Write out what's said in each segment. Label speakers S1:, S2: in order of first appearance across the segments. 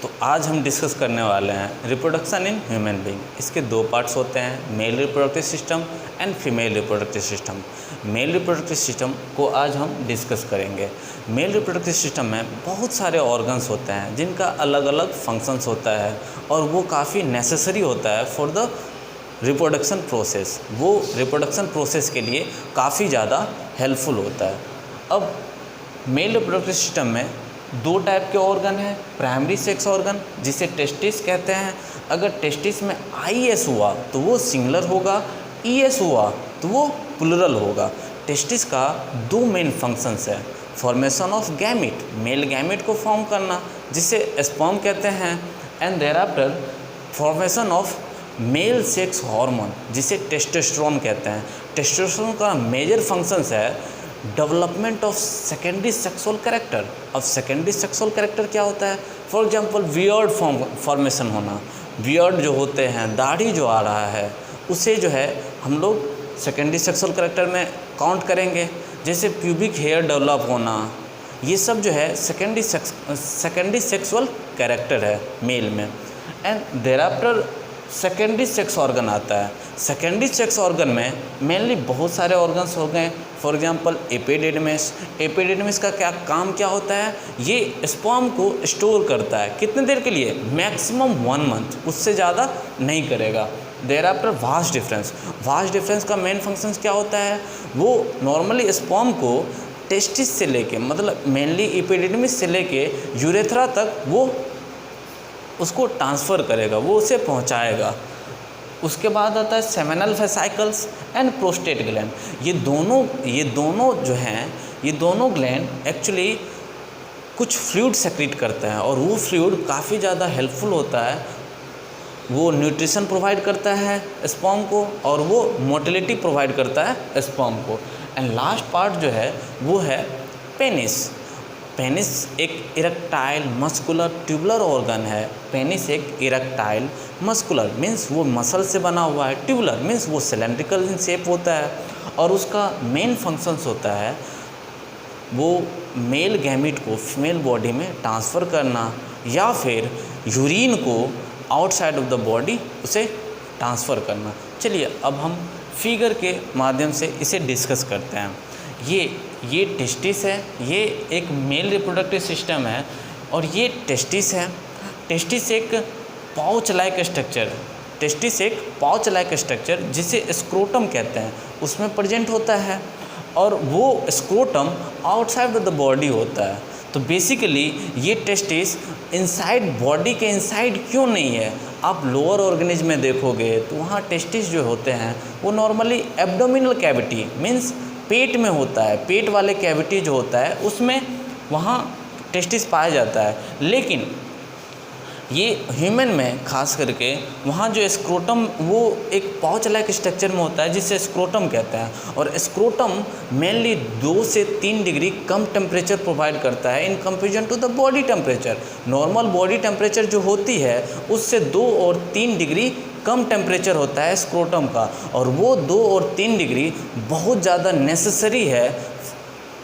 S1: तो आज हम डिस्कस करने वाले हैं रिप्रोडक्शन इन ह्यूमन बीइंग। इसके दो पार्ट्स होते हैं, mail reproductive system and female reproductive system. Mail reproductive system को आज हम डिस्कस करेंगे। मेल रिप्रोडक्टिव सिस्टम में बहुत सारे ऑर्गन्स होते हैं जिनका अलग अलग फंक्शंस होता है और वो काफ़ी नेसेसरी होता है फॉर द रिप्रोडक्शन प्रोसेस। वो रिप्रोडक्शन प्रोसेस के लिए काफ़ी ज़्यादा हेल्पफुल होता है। अब मेल रिप्रोडक्टिव सिस्टम में दो टाइप के ऑर्गन हैं, प्राइमरी सेक्स ऑर्गन जिसे टेस्टिस कहते हैं। अगर टेस्टिस में IS हुआ तो वो सिंगुलर होगा, ES हुआ तो वो प्लुरल होगा। टेस्टिस का दो मेन फंक्शंस है, formation of gamete, male gamete को फॉर्म करना जिसे स्पर्म कहते हैं, and thereafter formation of male sex hormone जिसे टेस्टोस्टेरोन कहते हैं। टेस्टोस्टेरोन का मेजर फंक्शंस है development of secondary sexual character. अब सेकेंडरी सेक्सुअल कैरेक्टर क्या होता है? फॉर एग्जांपल बियर्ड फॉर्मेशन होना, बियर्ड जो होते हैं, दाढ़ी जो आ रहा है उसे जो है हम लोग सेकेंडरी सेक्सुअल कैरेक्टर में काउंट करेंगे। जैसे प्यूबिक हेयर डेवलप होना, ये सब जो है सेकेंडरी सेक्सुअल कैरेक्टर है मेल में। And thereafter secondary sex organ आता है। सेकेंडरी सेक्स ऑर्गन में मेनली बहुत सारे ऑर्गन्स हो गए। For example epididymis. एपिडिडमिस का काम क्या होता है? ये स्पर्म को स्टोर करता है। कितने देर के लिए? मैक्सिमम 1 मंथ, उससे ज़्यादा नहीं करेगा। Thereafter vas deferens. Vas deferens का मेन फंक्शन क्या होता है? वो नॉर्मली स्पर्म को टेस्टिस से लेके, मतलब मेनली एपिडिडमिस से लेके यूरेथ्रा तक वो उसको ट्रांसफ़र करेगा, वो उसे पहुंचाएगा। उसके बाद आता है seminal vesicles and prostate gland. ये दोनों जो हैं, ये दोनों ग्लैंड एक्चुअली कुछ फ्लूइड सेक्रेट करते हैं और वो फ्लूइड काफ़ी ज़्यादा हेल्पफुल होता है। वो न्यूट्रिशन प्रोवाइड करता है स्पर्म को और वो मोटिलिटी प्रोवाइड करता है स्पर्म को। एंड लास्ट पार्ट जो है वो है पेनिस। पेनिस एक इरेक्टाइल मस्कुलर ट्यूबुलर ऑर्गन है। पेनिस एक इरेक्टाइल मस्कुलर मीन्स वो मसल से बना हुआ है, ट्यूबुलर मीन्स वो सिलेंड्रिकल इन शेप होता है और उसका मेन फंक्शंस होता है वो मेल गैमिट को फीमेल बॉडी में ट्रांसफ़र करना या फिर यूरिन को आउटसाइड ऑफ द बॉडी उसे ट्रांसफ़र करना। चलिए अब हम फिगर के माध्यम से इसे डिस्कस करते हैं। ये टेस्टिस है, ये एक मेल रिप्रोडक्टिव सिस्टम है और ये टेस्टिस है। टेस्टिस एक पाउच लाइक स्ट्रक्चर जिसे स्क्रोटम कहते हैं उसमें प्रेजेंट होता है और वो scrotum outside of the body होता है। तो बेसिकली ये टेस्टिस इनसाइड बॉडी के इनसाइड क्यों नहीं है? आप लोअर ऑर्गेनिज्म में देखोगे तो वहाँ टेस्टिस जो होते हैं वो नॉर्मली एब्डोमिनल कैविटी मीन्स पेट में होता है। पेट वाले कैविटी जो होता है उसमें वहाँ टेस्टिस पाया जाता है, लेकिन ये ह्यूमन में खास करके वहाँ जो स्क्रोटम वो एक पाउच लाइक स्ट्रक्चर में होता है जिसे स्क्रोटम कहते हैं। और स्क्रोटम मेनली 2 से 3 डिग्री कम टेम्परेचर प्रोवाइड करता है in comparison to the body temperature. Normal body temperature जो होती है उससे 2 और 3 डिग्री कम टेम्परेचर होता है स्क्रोटम का, और वो 2 और 3 डिग्री बहुत ज़्यादा नेसेसरी है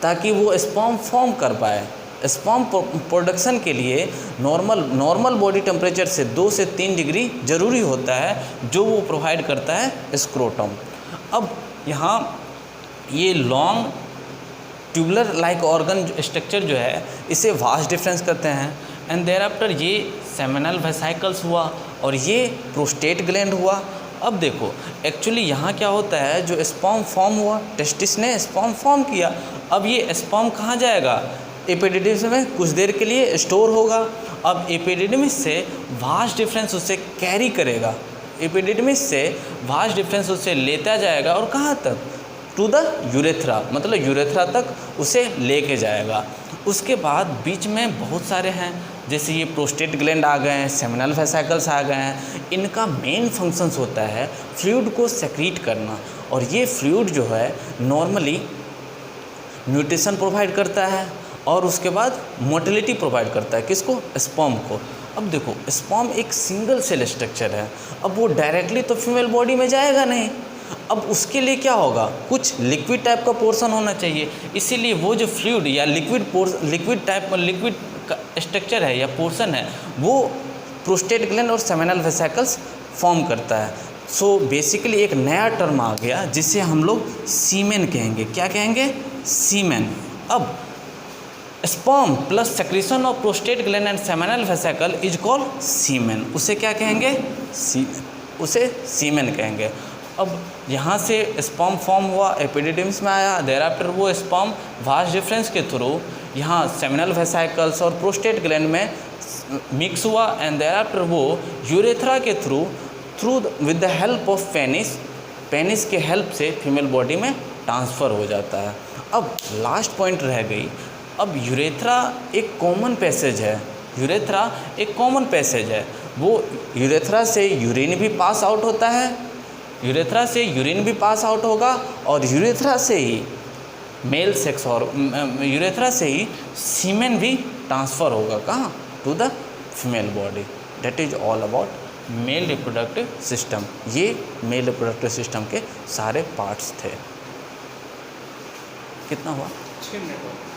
S1: ताकि वो स्पर्म फॉर्म कर पाए। स्पर्म प्रोडक्शन के लिए नॉर्मल बॉडी टेम्परेचर से 2 से 3 डिग्री ज़रूरी होता है जो वो प्रोवाइड करता है स्क्रोटम। अब यहाँ ये long tubular like organ structure जो है इसे वास्ट डिफरेंस कहते हैं। एंड देयर आफ्टर ये सेमिनल वेसिकल्स हुआ और ये प्रोस्टेट ग्लैंड हुआ। अब देखो एक्चुअली यहाँ क्या होता है, जो स्पर्म फॉर्म हुआ, टेस्टिस ने स्पर्म फॉर्म किया, अब ये स्पर्म कहाँ जाएगा? एपिडिडिमिस में कुछ देर के लिए स्टोर होगा। अब एपिडिडिमिस से वास्ट डिफरेंस उसे कैरी करेगा, एपिडिडिमिस से वास्ट डिफरेंस उसे लेता जाएगा और कहाँ तक? टू द यूरेथ्रा, मतलब यूरेथ्रा तक उसे लेके जाएगा। उसके बाद बीच में बहुत सारे हैं, जैसे ये प्रोस्टेट ग्लैंड आ गए हैं, सेमिनल वेसिकल्स आ गए हैं। इनका मेन फंक्शंस होता है फ्लूइड को सेक्रीट करना, और ये फ्लूइड जो है नॉर्मली न्यूट्रिशन प्रोवाइड करता है और उसके बाद मोटिलिटी प्रोवाइड करता है। किसको? स्पर्म को। अब देखो स्पर्म एक सिंगल सेल स्ट्रक्चर है, अब वो डायरेक्टली तो फीमेल बॉडी में जाएगा नहीं। अब उसके लिए क्या होगा? कुछ लिक्विड टाइप का पोर्शन होना चाहिए, इसीलिए वो जो फ्लूइड या लिक्विड स्ट्रक्चर है या पोर्शन है वो प्रोस्टेट ग्लैंड और सेमिनल वेसिकल्स फॉर्म करता है। सो बेसिकली एक नया टर्म आ गया जिसे हम लोग सीमेन कहेंगे। क्या कहेंगे? सीमेन। अब sperm plus secretion of prostate gland and seminal vesicle is called semen. उसे क्या कहेंगे? उसे सीमेन कहेंगे। अब यहाँ से स्पर्म फॉर्म हुआ, एपिडिडिम्स में आया, देयर आफ्टर वो स्पर्म वास डिफरेंस के थ्रू यहाँ सेमिनल वेसिकल्स और प्रोस्टेट ग्लैंड में मिक्स हुआ एंड देयर आफ्टर वो यूरेथ्रा के through with the help of penis के हेल्प से फीमेल बॉडी में ट्रांसफ़र हो जाता है। अब लास्ट पॉइंट रह गई। अब यूरेथ्रा एक कॉमन पैसेज है। यूरेथ्रा एक कॉमन पैसेज है। वो यूरेथ्रा से यूरिन भी पास आउट होता है, यूरेथ्रा से यूरिन भी पास आउट होगा और यूरेथ्रा से ही मेल सेक्स और यूरेथ्रा से ही सीमेन भी ट्रांसफ़र होगा। कहाँ? To the female body. That is all about male reproductive system. ये मेल रिप्रोडक्टिव सिस्टम के सारे पार्ट्स थे। कितना हुआ? 6 मिनट।